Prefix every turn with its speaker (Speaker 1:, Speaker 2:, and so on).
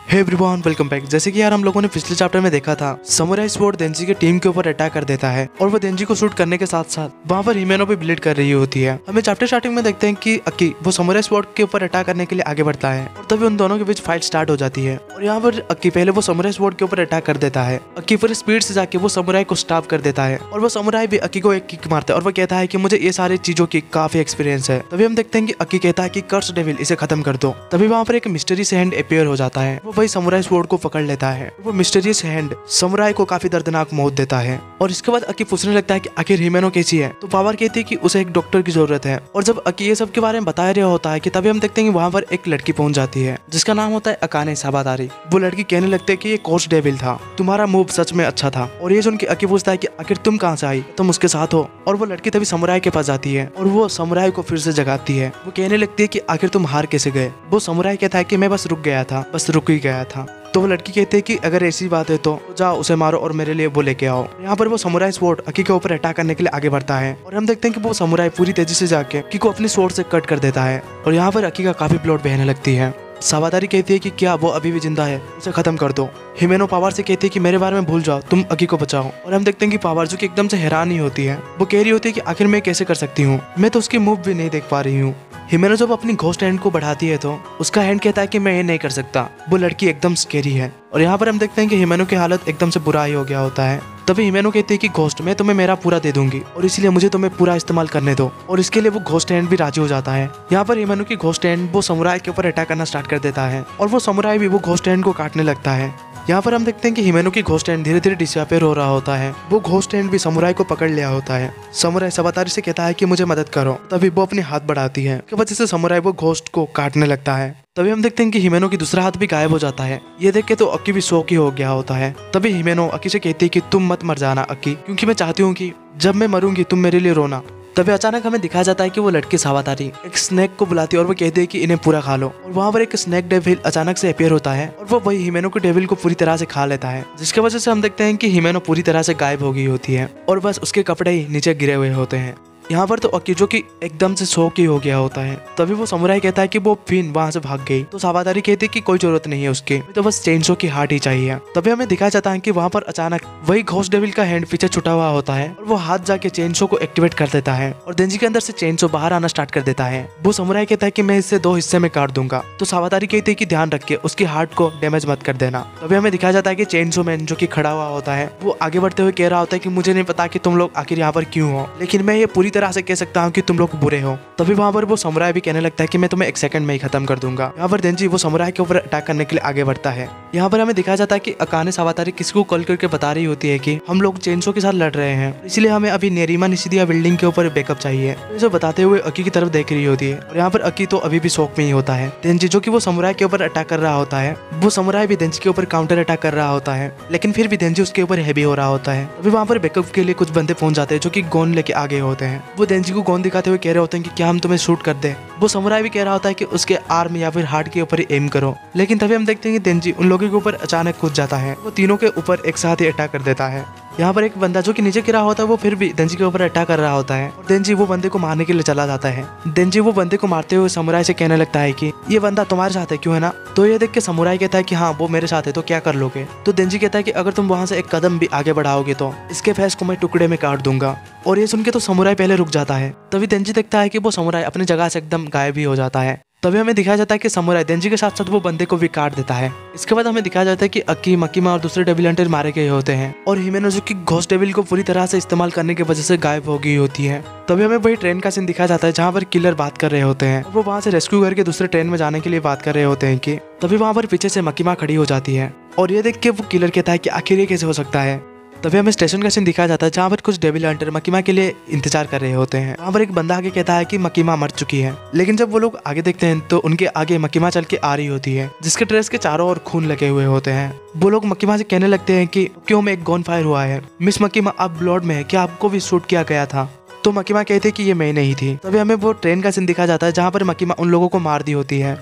Speaker 1: Hey everyone, welcome back. जैसे कि यार हम लोगों ने पिछले चैप्टर में देखा था, समुराई स्वॉर्ड देंजी के टीम के ऊपर अटैक कर देता है और वो देंजी को शूट करने के साथ साथ वहां पर हिमेनो पे ब्लीड कर रही होती है। हमें चैप्टर स्टार्टिंग में देखते हैं कि अक्की वो समुराई स्वॉर्ड के ऊपर अटैक करने के लिए आगे बढ़ता है और तभी उन दोनों के बीच फाइट स्टार्ट हो जाती है। और यहाँ पर अक्की पहले वो समुराई स्वॉर्ड के ऊपर अटैक कर देता है। अक्की फिर स्पीड से जाके वो समुराई को स्टॉप कर देता है और वो समुराई भी अक्की को एक किक मारता है और वो कहता है कि मुझे ये सारी चीजों की काफी एक्सपीरियंस है। तभी हम देखते हैं कि अक्की कहता है कि कर्स डेविल, इसे खत्म कर दो। तभी वहाँ पर एक मिस्टीरियस हैंड अपीयर हो जाता है। वो वही समुराई स्वॉर्ड को पकड़ लेता है। वो मिस्टीरियस हैंड समुराई को काफी दर्दनाक मौत देता है और इसके बाद अक्की पूछने लगता है कि आखिर हिमेनो कैसी है। तो पावर कहती है कि उसे एक डॉक्टर की जरूरत है। और जब अक्की ये सब के बारे में बता रहा होता है कि तभी हम देखते हैं कि वहाँ पर एक लड़की पहुंच जाती है जिसका नाम होता है अकाने साबादारी। वो लड़की कहने लगती है कि ये कोच डेविल था, तुम्हारा मूव सच में अच्छा था। और ये सुन के अक्की पूछता है कि आखिर तुम कहाँ से आई, तुम उसके साथ हो। और वो लड़की तभी समुराई के पास जाती है और वो समुराई को फिर से जगाती है। वो कहने लगती है कि आखिर तुम हार कैसे गए। वो समुराई कहता है कि मैं बस रुक गया था, बस रुक ही गया था। तो वो लड़की कहती है कि अगर ऐसी बात है तो जाओ उसे मारो और मेरे लिए वो लेके आओ। यहाँ पर वो समुराई स्वॉर्ड अक्की के ऊपर अटैक करने के लिए आगे बढ़ता है और हम देखते हैं कि वो समुराई पूरी तेजी से जाके अक्की को अपनी स्वॉर्ड से कट कर देता है और यहाँ पर अक्की का काफी ब्लड बहने लगती है। साबादारी कहती है कि क्या वो अभी भी जिंदा है, उसे खत्म कर दो। हिमेनो पावर से कहती है कि मेरे बारे में भूल जाओ, तुम अक्की को बचाओ। और हम देखते हैं कि पावर जो कि एकदम से हैरान ही होती है। वो कह रही होती है कि आखिर मैं कैसे कर सकती हूँ, मैं तो उसकी मूव भी नहीं देख पा रही हूँ। हिमेनो जब अपनी घोस्ट हैंड को बढ़ाती है तो उसका हैंड कहता है कि मैं ये नहीं कर सकता। वो लड़की एकदम स्केरी है और यहाँ पर हम देखते हैं कि हिमेनो की हालत एकदम से बुरा ही हो गया होता है। तभी हिमेनो कहती है कि घोस्ट, मैं तुम्हें मेरा पूरा दे दूंगी और इसलिए मुझे तुम्हें पूरा इस्तेमाल करने दो। और इसके लिए वो घोस्ट हैंड भी राजी हो जाता है। यहाँ पर हिमेनो की घोस्ट हैंड वो समुराई के ऊपर अटैक करना स्टार्ट कर देता है और वो समुराई भी वो घोस्ट हैंड को काटने लगता है। यहाँ पर हम देखते हैं कि हिमेनो की घोस्ट हैंड धीरे धीरे डिसअपीयर हो रहा होता है। वो घोस्ट हैंड भी समुराई को पकड़ लिया होता है। समुराई साबादारी से कहता है कि मुझे मदद करो। तभी वो अपने हाथ बढ़ाती है, उसकी वजह से समुराई वो घोस्ट को काटने लगता है। तभी हम देखते हैं कि हिमेनो की दूसरा हाथ भी गायब हो जाता है। ये देख के तो अक्की भी शौक ही हो गया होता है। तभी हिमेनो अक्की से कहती है कि तुम मत मर जाना अक्की, क्योंकि मैं चाहती हूँ कि जब मैं मरूंगी तुम मेरे लिए रोना। तभी अचानक हमें दिखाया जाता है कि वो लड़की साबादारी एक स्नेक को बुलाती है और वो कहती है कि इन्हें पूरा खा लो। और वहाँ पर एक स्नेक डेविल अचानक से अपीयर होता है और वो वही हिमेनो के डेविल को पूरी तरह से खा लेता है, जिसकी वजह से हम देखते हैं कि हिमेनो पूरी तरह से गायब हो गई होती है और बस उसके कपड़े ही नीचे गिरे हुए होते हैं। यहाँ पर तो अक्की जो कि एकदम से शौक ही हो गया होता है। तभी वो समुराई कहता है कि वो फिन वहाँ से भाग गई। तो साबादारी कहती है कि कोई जरूरत नहीं है उसके, तो बस चेनसो की हार्ट ही चाहिए। तभी हमें दिखाया जाता है कि वहाँ पर अचानक वही घोस्ट डेविल का हैंड पीछे छुटा हुआ होता है और वो हाथ जाके चेनसो को एक्टिवेट कर देता है और देंजी के अंदर से चेनसो बाहर आना स्टार्ट कर देता है। वो समुराई कहता है कि मैं इसे 2 हिस्से में काट दूंगा। तो साबादारी कहती है कि ध्यान रख के उसकी हार्ट को डैमेज मत कर देना। तभी हमें दिखाया जाता है कि चेनसो मैन जो कि खड़ा हुआ होता है वो आगे बढ़ते हुए कह रहा होता है कि मुझे नहीं पता कि तुम लोग आखिर यहाँ पर क्यों हो, लेकिन मैं ये पूरी तरह से कह सकता हूँ कि तुम लोग बुरे हो। तभी वहाँ पर वो समुराई भी कहने लगता है कि मैं तुम्हें 1 सेकंड में ही खत्म कर दूंगा। यहाँ पर देंजी वो समुराई के ऊपर अटैक करने के लिए आगे बढ़ता है। यहाँ पर हमें दिखाया जाता है कि अकाने साबादारी किसी को कॉल करके बता रही होती है कि हम लोग चेनसो के साथ लड़ रहे हैं, इसलिए हमें अभी नेरिमा निशिदिया बिल्डिंग के ऊपर बैकअप चाहिए। तो ये बताते हुए अक्की की तरफ देख रही होती है और यहाँ पर अक्की तो अभी भी शौक में ही होता है। देंजी जो कि वो समुराई के ऊपर अटैक कर रहा होता है, वो समुराई भी देंजी के ऊपर काउंटर अटैक कर रहा होता है, लेकिन फिर भी देंजी उसके ऊपर हैवी हो रहा होता है। अभी वहाँ पर बैकअप के लिए कुछ बंदे पहुंच जाते हैं जो कि गोन लेके आगे होते हैं। वो देंजी को गोन दिखाते हुए कह रहे होते हैं कि क्या हम तुम्हें शूट कर दे। वो समुराई भी कह रहा होता है कि उसके आर्म या फिर हार्ट के ऊपर एम करो, लेकिन तभी हम देखते हैं कि देंजी उन लोगों के ऊपर अचानक कूद जाता है। वो तीनों के ऊपर एक साथ ही अटैक कर देता है। यहाँ पर एक बंदा जो कि नीचे गिरा होता है वो फिर भी देंजी के ऊपर अटैक कर रहा होता है और देंजी वो बंदे को मारने के लिए चला जाता है। देंजी वो बंदे को मारते हुए समुराई से कहने लगता है कि ये बंदा तुम्हारे साथ है क्यों, है ना। तो ये देख के समुराई कहता है कि हाँ वो मेरे साथ है, तो क्या कर लोगे। तो देंजी कहता है कि अगर तुम वहाँ से एक कदम भी आगे बढ़ाओगे तो इसके फेस को मैं टुकड़े में काट दूंगा। और ये सुन के तो समुराई पहले रुक जाता है। तभी देंजी देखता है कि वो समुराई अपनी जगह से एकदम गायब ही हो जाता है। तभी हमें दिखाया जाता है कि समुराई देंजी के साथ साथ वो बंदे को भी काट देता है। इसके बाद हमें दिखाया जाता है कि अक्की, मकीमा और दूसरे डेविल हंटर मारे गए होते हैं और हिमेनो जो कि घोस्ट डेविल को पूरी तरह से इस्तेमाल करने की वजह से गायब हो गई होती है। तभी हमें वही ट्रेन का सीन दिखाया जाता है जहाँ पर किलर बात कर रहे होते हैं। वो वहाँ से रेस्क्यू करके दूसरे ट्रेन में जाने के लिए बात कर रहे होते हैं कि तभी वहाँ पर पीछे से मकीमा खड़ी हो जाती है और ये देख के वो किलर कहता है कि आखिर ये कैसे हो सकता है। तभी हमें स्टेशन का सीन दिखाया जाता है जहाँ पर कुछ डेविल हंटर मकीमा के लिए इंतजार कर रहे होते हैं। वहाँ पर एक बंदा आगे कहता है कि मकीमा मर चुकी है, लेकिन जब वो लोग आगे देखते हैं तो उनके आगे मकीमा चल के आ रही होती है जिसके ड्रेस के चारों ओर खून लगे हुए होते हैं। वो लोग मकीमा से कहने लगते हैं कि क्यों में एक गॉन फायर हुआ है, मिस मकीमा आप ब्लड में है, क्या आपको भी शूट किया गया था। तो मकीमा कहते कि ये मैं नहीं थी। तभी हमें वो ट्रेन का सीन दिखाया जाता है जहाँ पर मकीमा उन लोगों को मार दी होती है